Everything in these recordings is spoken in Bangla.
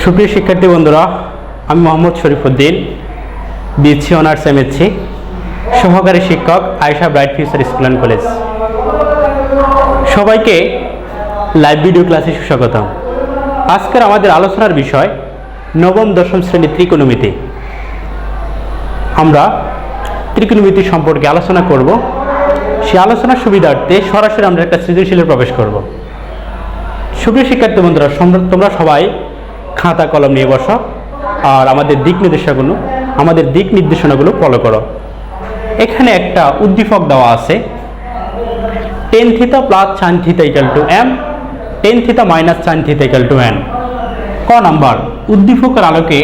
সুপ্রিয় শিক্ষার্থী বন্ধুরা, আমি Mohammad Sharifuddin, BSc honours MSc, সহকারী শিক্ষক, Ayesha bright future school and college. সবাইকে লাইভ ভিডিও ক্লাসে সুস্বাগতম। আজকের আমাদের আলোচনার বিষয় নবম দশম শ্রেণীর ত্রিকোণমিতি। আমরা ত্রিকোণমিতি সম্পর্কে আলোচনা করব। সেই আলোচনার সুবিধার্থে সরাসরি আমরা একটা সৃজনশীলে প্রবেশ করব। সুপ্রিয় শিক্ষার্থী বন্ধুরা, তোমরা সবাই খাতা কলম নিয়ে বসো আর আমাদের দিক নির্দেশনাগুলো ফলো করো। এখানে একটা উদ্দীপক দেওয়া আছে, tan θ plus sin θ equal to m, tan θ minus sin θ equal to n। ক নাম্বার, উদ্দীপকের আলোকে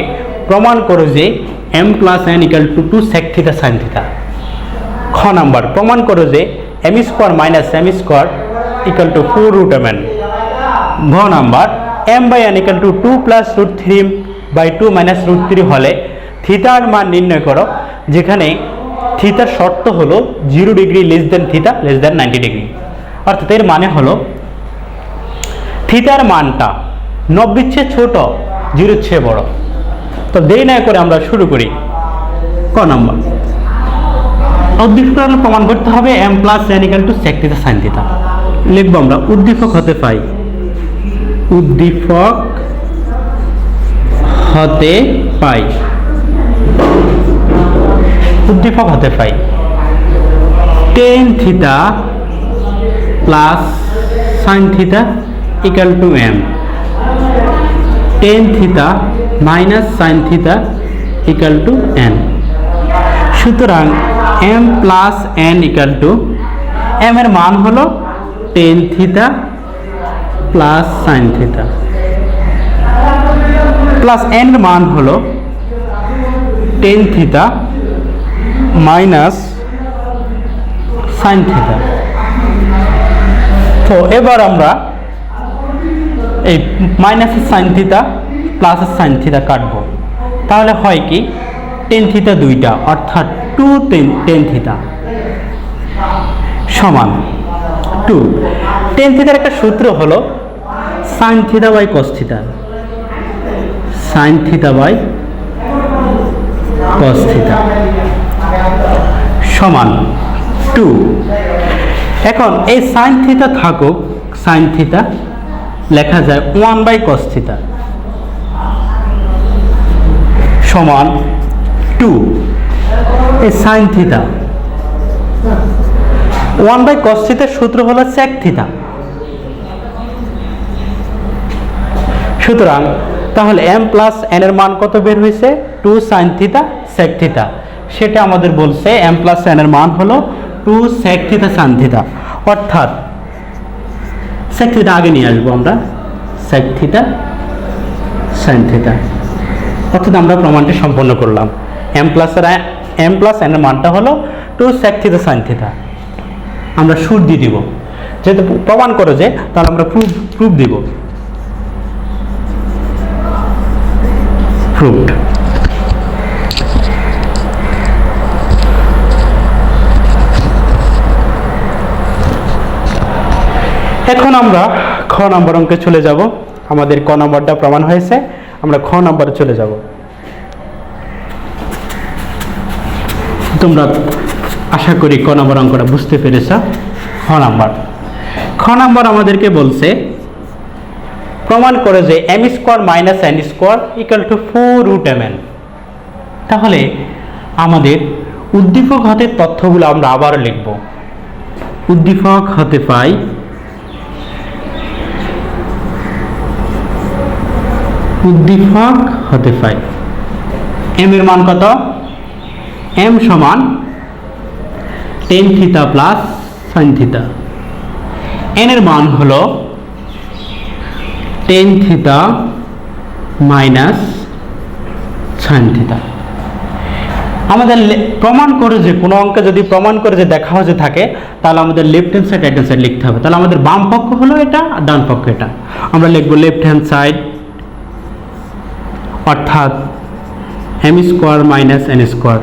প্রমাণ করো যে m plus n equal to 2 sec θ sin θ। খ নাম্বার, প্রমাণ করো যে m square minus m square equal to 4 root m n। ঘ number, m by n equal to 2 plus root 3 by 2 minus root 3 হলে থিতার মান নির্ণয় করো, যেখানে থিতার শর্ত হলো 0 ডিগ্রি লেস দেন থিতা লেস দেন 90 ডিগ্রি। অর্থাৎ এর মানে হলো থিতার মানটা 90 চেয়ে ছোট, 0 চেয়ে বড়। তো দেরি না করে আমরা শুরু করি। ক নাম্বার, উদ্দীপক প্রমাণ করতে হবে m plus n equal to sec θ sin θ। লিখবো আমরা উদ্দীপক হতে পাই tan θ plus sin θ equal to m, tan θ minus sin θ equal to n। সুতরাং m plus n equal to, m এর মান হলো tan θ plus sin θ plus n এর মান হলো tan θ মাইনাস sin θ। তো এবার আমরা এই মাইনাসের sin θ প্লাসের sin θ কাটবো। তাহলে হয় কি, tan θ দুইটা, অর্থাৎ 2 tan θ সমান 2। tan θ একটা সূত্র হলো sin θ by cos θ, sin θ by cos θ সমান 2। এখন এই sin θ থাকুক, sin θ লেখা যায় 1 বাই cos θ সমান 2। এই sin θ 1 বাই cos θ সূত্র হলো sec θ। সুতরাং তাহলে m প্লাস n এর মান কত বের হয়েছে? 2 sin θ sec θ। সেটা আমাদের বলছে m প্লাস n এর মান হলো 2 sec θ sin θ। অর্থাৎ sec θ আগে নিয়ে আসবো আমরা, sec θ sin θ। অর্থাৎ আমরা প্রমাণটি সম্পন্ন করলাম। m প্লাস n এর মানটা হলো 2 sec θ sin θ। আমরা সুর দিয়ে দিব, যেহেতু প্রমাণ করো যে, তাহলে আমরা প্রুফ দিব। প্রুফড। এখন আমরা খ নম্বর অঙ্কে চলে যাব। আমাদের ক নম্বরটা প্রমাণ হয়েছে, আমরা খ নম্বরে চলে যাব। তোমরা আশা করি ক নম্বর অঙ্কটা বুঝতে পেরেছ। খ নম্বর আমাদেরকে বলছে প্রমাণ করে যে m square minus n square equal to 4 root m n। তাহলে আমাদের উদ্দীপক হতে তথ্যগুলো আমরা আবার লিখব। উদ্দীপক হতে পাই m এর মান কত? m সমান tan θ প্লাস sin θ। n এর মান হলো tan θ মাইনাস sin θ। আমাদের প্রমাণ করে যে কোনো অঙ্কে যদি প্রমাণ করে যে দেখা হয়ে থাকে, তাহলে আমাদের left hand side right hand side লিখতে হবে। তাহলে আমাদের বাম পক্ষ হলো এটা আর ডান পক্ষ এটা। আমরা লিখবো লেফট হ্যান্ড সাইড, অর্থাৎ m square minus n square.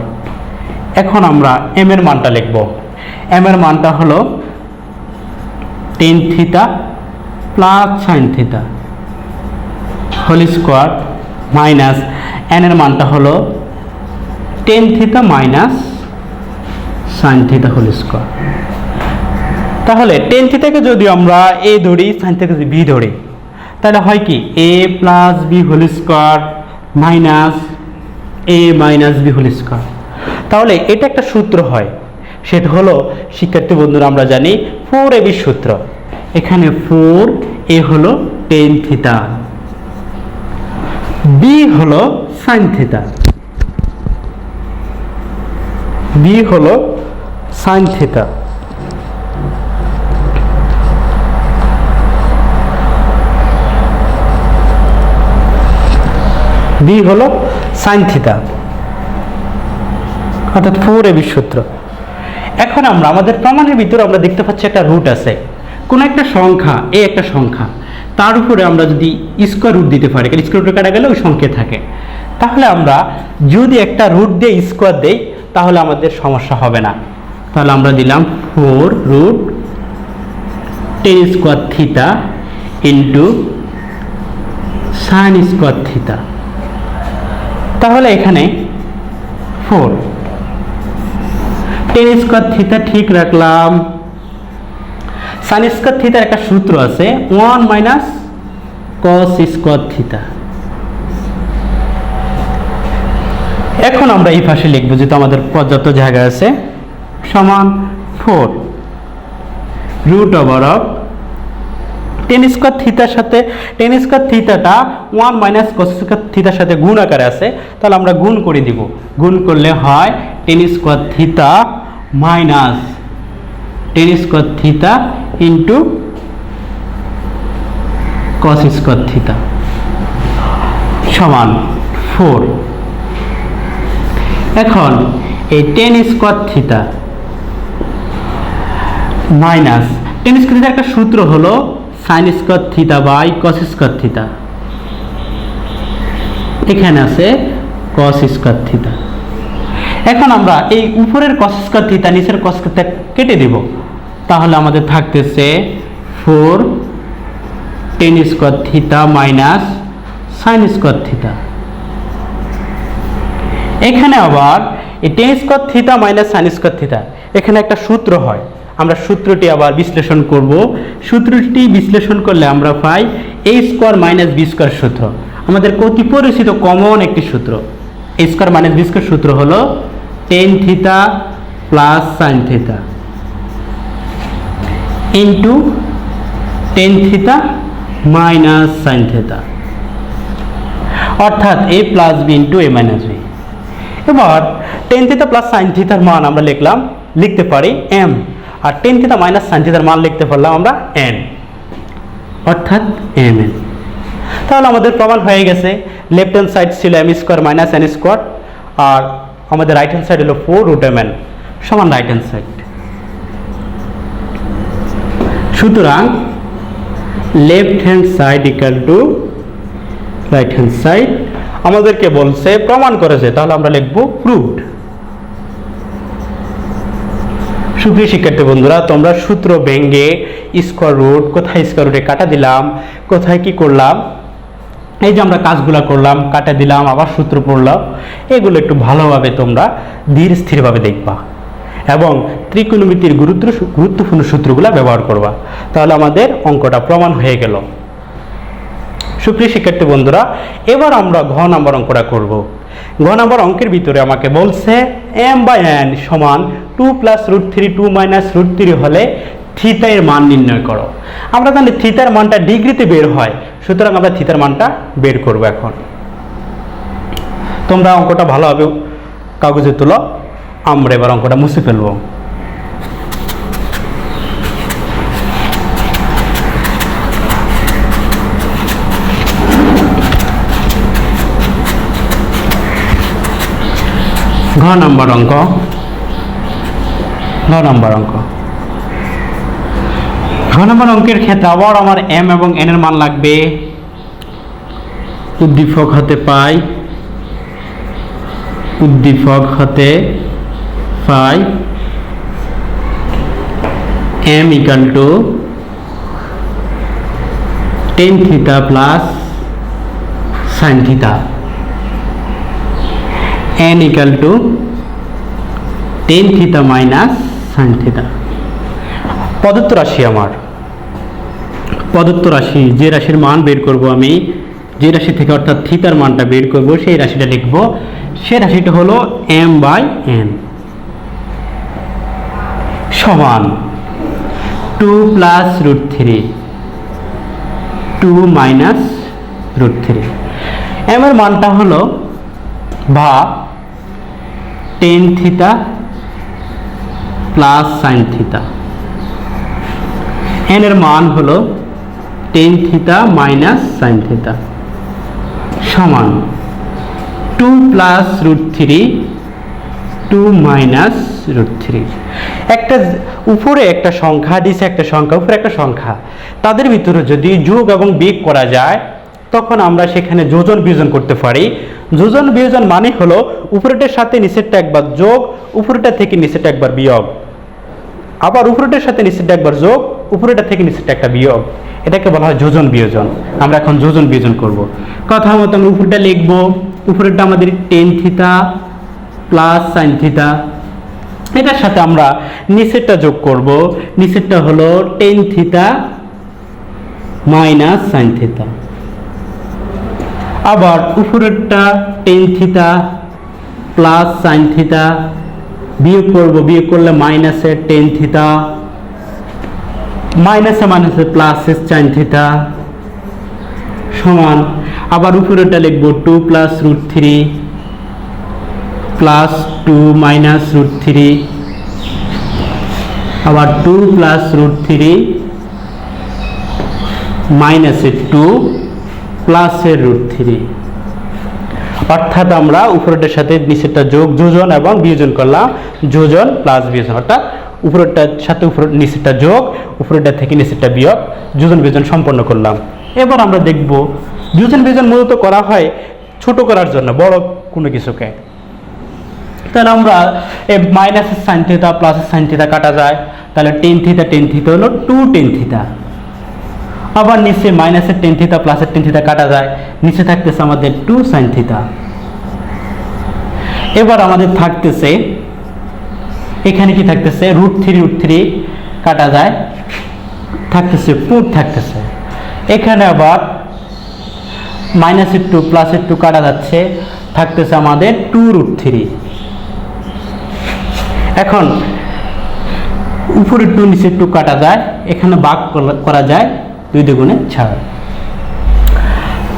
এখন আমরা m এর মানটা লিখব। m এর মানটা হলো tan θ plus sin θ whole square minus n এর মানটা হলো tan theta minus sine theta whole square. তাহলে টেন থিটাকে যদি আমরা এ ধরি, সাইন থিটাকে যদি বি ধরি, তাহলে হয় কি A plus B whole square minus A minus B whole square. তাহলে এটা একটা সূত্র হয়, সেটা হলো শিক্ষার্থী বন্ধুরা আমরা জানি 4ab সূত্র। এখানে 4a হলো টেন থিটা, বি হলো সাইন থিটা, বি হলো সাইন থিটা। বি হলো সাইন থিটা, অর্থাৎ 4ab সূত্র। এখন আমরা আমাদের প্রমাণের ভিতরে আমরা দেখতে পাচ্ছি একটা রুট আছে, কোন একটা সংখ্যা এ একটা সংখ্যা, তার উপরে আমরা যদি স্কোয়ার রুট দিতে পারি, কারণ স্কোয়ার রুট কাটা গেলে ওই সংখ্যা থাকে, তাহলে আমরা যদি একটা রুট দিয়ে স্কোয়ার দেই তাহলে আমাদের সমস্যা হবে না। তাহলে আমরা দিলাম 4 root tan square theta into sine square theta. তাহলে এখানে 4 টেন স্কোয়ার থিটা ঠিক রাখলাম। সাইন স্কোয়ার থিটার একটা সূত্র আছে 1 মাইনাস কস স্কোয়ার থিটা। এখন আমরা এই পাশে লিখবো, যেহেতু আমাদের পর্যাপ্ত জায়গা আছে, সমান 4 root over of tan square থিটার সাথে টেন স্কোয়ার থিটাটা 1 মাইনাস কস স্কোয়ার থিটার সাথে গুণ আকারে আছে, তাহলে আমরা গুণ করে দিব। গুণ করলে হয় tan square theta minus tan square theta into cos square theta সমান 4। এখন এই tan square theta minus tan square থিটার একটা সূত্র হলো sine square theta by cos square theta, এখানে আছে কস স্কোয়ার থিটা। এখন আমরা এই উপরের কস স্কোয়ার থিটা নিচের কস থিটা কেটে দেব, তাহলে আমাদের থাকতেছে 4 ten square theta minus sign square theta. এখানে আবার এই tan square theta minus sign square theta, এখানে একটা সূত্র হয়, আমরা সূত্রটি আবার বিশ্লেষণ করব। সূত্রটি বিশ্লেষণ করলে আমরা পাই a square minus b square সূত্র, আমাদের অতি পরিচিত কমন একটি সূত্র। a square minus b square সূত্র হলো tan theta plus sine theta into tan theta minus sine theta, অর্থাৎ a plus b into a minus b. এবার টেন থিটা প্লাস সাইন থিটার মান আমরা লিখতে পারি m, আর টেন থিটা মাইনাস সাইন থিটার মান লিখতে পারলাম আমরা n, অর্থাৎ mn। তাহলে আমাদের প্রমাণ হয়ে গেছে। লেফট হ্যান্ড সাইড ছিল m square minus n square, আর আমাদের রাইট হ্যান্ড সাইড হলো 4 রুট mn সমান রাইট হ্যান্ড সাইড। সুতরাং left hand side equal to right hand side আমাদেরকে বলছে প্রমাণ করেছে, তাহলে আমরা লিখবো প্রুভড। সুপ্রিয় শিক্ষার্থী বন্ধুরা, তোমরা সূত্র ভেঙে স্কোয়ার রুট, কোথায় স্কোয়ার রুটে কাটা দিলাম, কোথায় কি করলাম, এই যে আমরা কাজগুলো করলাম, কাটা দিলাম, আবার সূত্র পড়লাম, এগুলো একটু ভালোভাবে তোমরা ধীর স্থিরভাবে দেখবা এবং ত্রিকোণমিতির গুরুত্বপূর্ণ সূত্রগুলো ব্যবহার করবা, তাহলে আমাদের অঙ্কটা প্রমাণ হয়ে গেল। সুপ্রিয় শিক্ষার্থী বন্ধুরা, এবার আমরা ঘ নাম্বার অঙ্কটা করব। ঘ নাম্বার অঙ্কের ভিতরে আমাকে বলছে m বাই n সমান 2 প্লাস রুট 3 2 মাইনাস রুট 3 হলে থিটা এর মান নির্ণয় করো। আমরা জানি থিটার মানটা ডিগ্রিতে বের হয়, সুতরাং আমরা থিটার মানটা বের করব। এখন তোমরা অঙ্কটা ভালোভাবে কাগজে তুলো, আমরা এবার অঙ্কটা মুছে ফেলবো। ঘ নাম্বার অঙ্ক, ঘ নাম্বার অঙ্কের ক্ষেত্রে আবার আমার m এবং n এর মান লাগবে। উদ্দীপক হতে পাই m equal to ten theta plus sine theta. n equal to ten theta minus sine theta. প্রদত্ত রাশি আমার, প্রদত্ত রাশি যে রাশির মান বের করব আমি, যে রাশি থেকে অর্থাৎ থিতার মানটা বের করব সেই রাশিটা লিখব। সেই রাশিটা হলো m/n সমান 2 plus root three 2 minus root three. m এর মানটা হলো ভাগ tan theta plus sine theta, n এর মান হলো tan theta minus sine theta সমান 2 plus root three 2 minus root three. একটা উপরে একটা সংখ্যা, নিচে একটা সংখ্যা, উপরে একটা সংখ্যা, তাদের ভিতরে যদি যোগ এবং বিয়োগ করা যায় তখন আমরা সেখানে যোজন বিয়োজন করতে পারি। যোজন বিয়োজন মানে হলো উপরেটার সাথে নিচেরটা একবার যোগ, উপরেটা থেকে নিচেরটা একবার বিয়োগ, আবার উপরেটার সাথে নিচেরটা একবার যোগ, উপরেটা থেকে নিচেরটা একটা বিয়োগ। এটাকে বলা হয় যোজন বিয়োজন। আমরা এখন যোজন বিয়োজন করব। কথা মতো আমরা উপরেটা লিখব। উপরেরটা আমাদের ten theta plus sine theta, এটার সাথে আমরা নিচেরটা যোগ করব। নিচেরটা হলো tan theta minus sine theta, আবার উপরেরটা ten theta plus sine theta, বিয়োগ করব, বিয়োগ করলে মাইনাসে টেন থিটা, মাইনাসে মাইনাসে প্লাসে সাইন থিটা সমান, আবার উপরেরটা লিখব 2 plus root three plus 2 minus root three, আবার 2 প্লাস রুট থ্রি মাইনাসে 2 প্লাসের রুট থ্রি। অর্থাৎ আমরা উপরেরটার সাথে নিচেরটা যোগ, যোজন এবং বিয়োজন করলাম। যোজন প্লাস বিয়োজন, অর্থাৎ উপরেরটার সাথে নিচেরটা যোগ, উপরেরটা থেকে নিচেরটা বিয়োগ, যোজন বিয়োজন সম্পন্ন করলাম। এবার আমরা দেখব যোজন বিয়োজন মূলত করা হয় ছোট করার জন্য বড় কোনো কিছুকে। তাহলে আমরা মাইনাসের সাইন থিটা প্লাসের সাইন থিটা কাটা যায়, তাহলে টেন থিটা হলো 2 টেন থিটা। আবার নিচে মাইনাসের টেন থিটা প্লাসের টেন থিটা কাটা যায়, নিচে থাকতেছে আমাদের 2 সাইন থিটা। এবার আমাদের থাকতেছে এখানে কি থাকতেছে, রুট থ্রি কাটা যায়, থাকতেছে 4 থাকতেছে। এখানে আবার মাইনাসের 2 প্লাসের 2 কাটা যাচ্ছে, থাকতেছে আমাদের 2 রুট থ্রি। এখন উপরে 2 নিচে 2 কাটা যায়, এখানে ভাগ করা যায় 2 দুগুণে 6।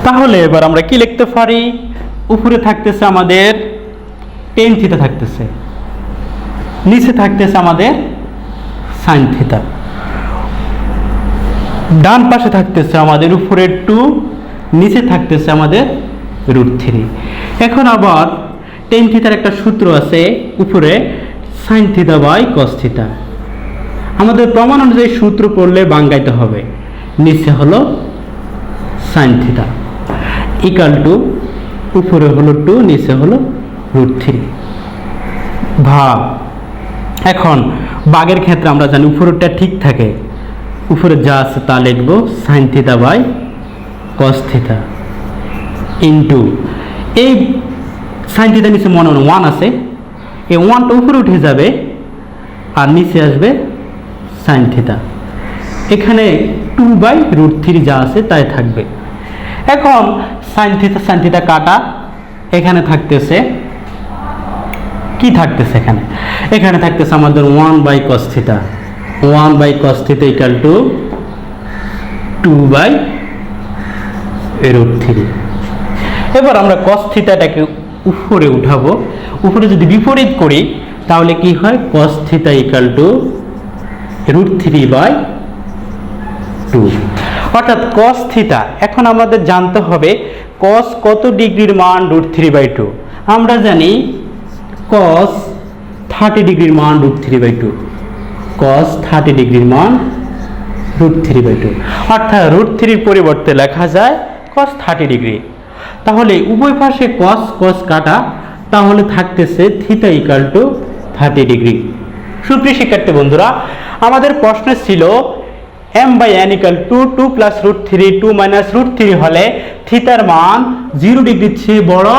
তাহলে এবার আমরা কি লিখতে পারি, উপরে থাকতেছে আমাদের টেন থিটা থাকতেছে, নিচে থাকতেছে আমাদের সাইন থিটা, ডান পাশে থাকতেছে আমাদের উপরে 2, নিচে থাকতেছে আমাদের রুট থ্রি। এখন আবার টেন থিটার একটা সূত্র আছে, উপরে sine theta by cos theta. আমাদের প্রমাণ অনুযায়ী সূত্র পড়লে বাঙ্গাইতে হবে। নিচে হলো সাইন থিটা ইকাল টু উপরে হলো 2, নিচে হলো রুট থ্রি ভাগ। এখন ভাগের ক্ষেত্রে আমরা জানি উপরেরটা ঠিক থাকে, উপরে যা আছে তা লিখবো sine theta by cos theta into এই সাইন থিটা নিচে মনে মনে 1 আছে, এই 1টা উপরে উঠে যাবে আর নিচে আসবে সাইন থিটা। এখানে 2/√3 যা আছে তাই থাকবে। এখন সাইন থিটা কাটা, এখানে থাকতেছে কি থাকতেছে, এখানে থাকতেছে আমাদের 1/cos theta, 1/cos theta equal to 2/√3। এবার আমরা cos থিটাটাকে উপরে উঠাবো, উপরে যদি বিপরীত করি তাহলে কি হয়, cos থিটা ইকুয়াল টু √3/2, অর্থাৎ cos থিটা। এখন আমাদের জানতে হবে cos কত ডিগ্রির মান √3/2। আমরা জানি cos 30 ডিগ্রির মান √3/2, cos 30 ডিগ্রির মান √3/2, অর্থাৎ √3 পরিবর্তে লেখা যায় cos 30 ডিগ্রি। তাহলে উভয় পাশে cos কাটা, তাহলে থাকতেছে থিটা ইকুয়াল টু 30 ডিগ্রি। সুপ্রিয় শিক্ষার্থী বন্ধুরা, আমাদের প্রশ্ন ছিল m/n equal to 2 plus √3 2 minus √3 হলে থিটার মান 0 ডিগ্রির চেয়ে বড়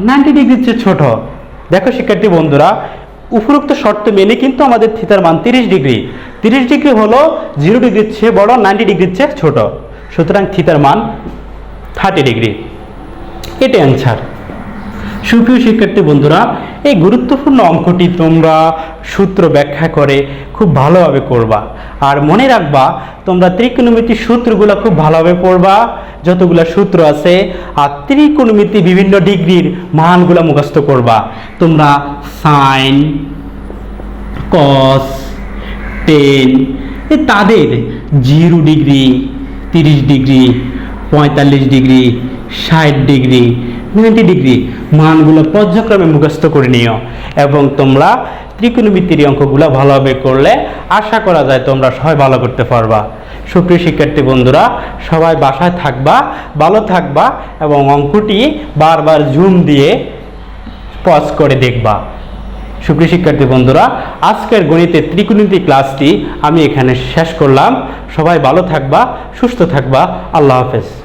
90 ডিগ্রির চেয়ে ছোট। দেখো শিক্ষার্থী বন্ধুরা, উপরোক্ত শর্ত মেনে কিন্তু আমাদের থিতার মান 30 ডিগ্রি। 30 ডিগ্রি হলো 0 ডিগ্রির চেয়ে বড়, 90 ডিগ্রির চেয়ে ছোট, সুতরাং থিতার মান 30 ডিগ্রি। এটাই অ্যান্সার। সুপ্রিয় শিক্ষার্থী বন্ধুরা, এই গুরুত্বপূর্ণ অঙ্কটি তোমরা সূত্র ব্যাখ্যা করে খুব ভালোভাবে করবা। আর মনে রাখবা, তোমরা ত্রিকোণমিতির সূত্রগুলো খুব ভালোভাবে পড়বা, যতগুলো সূত্র আছে। আর ত্রিকোণমিতি বিভিন্ন ডিগ্রির মানগুলো মুখস্থ করবা। তোমরা সাইন, কস, টেন তাদের 0 degree, 30 degree, 45 degree, 60 degree, 90 degree মানগুলো পর্যায়ক্রমে মুখস্থ করে নিও। এবং তোমরা ত্রিকোণমিতির অঙ্কগুলো ভালোভাবে করলে আশা করা যায় তোমরা সবাই ভালো করতে পারবা। সুপ্রিয় শিক্ষার্থী বন্ধুরা, সবাই বাসায় থাকবা, ভালো থাকবা এবং অঙ্কটি বারবার জুম দিয়ে পজ করে দেখবা। সুপ্রিয় শিক্ষার্থী বন্ধুরা, আজকের গণিতের ত্রিকোণমিতি ক্লাসটি আমি এখানে শেষ করলাম। সবাই ভালো থাকবা, সুস্থ থাকবা। আল্লাহ হাফেজ।